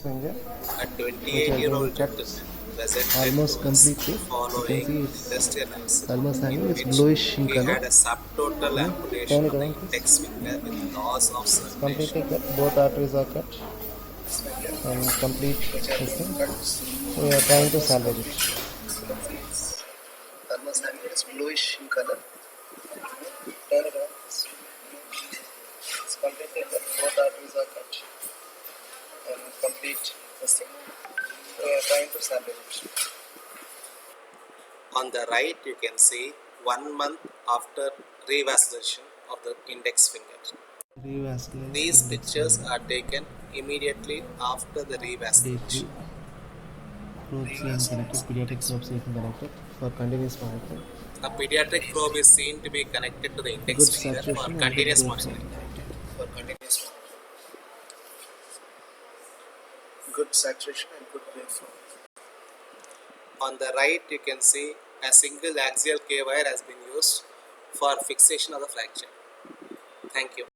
finger, A which are going 28-year-old to cut gentleman presented to almost us completely. You can following see an it's industrial accident almost in hanging. It's which bluish in he color. had a subtotal Turn amputation it of the around, please. index finger with loss of It's circulation. completely cut. Both arteries are cut and complete this thing. We are trying to salvage it. Almost hanging. It's bluish in color. Turn it around, please. It's completely cut. Both arteries are cut and complete this thing. We are trying to salvage it. On the right, you can see 1 month after revascularization of the index finger. Revascularized These index pictures finger. are taken immediately after the Day 3. revascularization. Probe CM connected. Pediatric probe CM connected for continuous monitoring. A pediatric probe is seen to be connected to the index Good finger for saturation and good continuous wave flow. monitoring. Good saturation and good wave flow. On the right, you can see a single axial K wire has been used for fixation of the fracture. Thank you.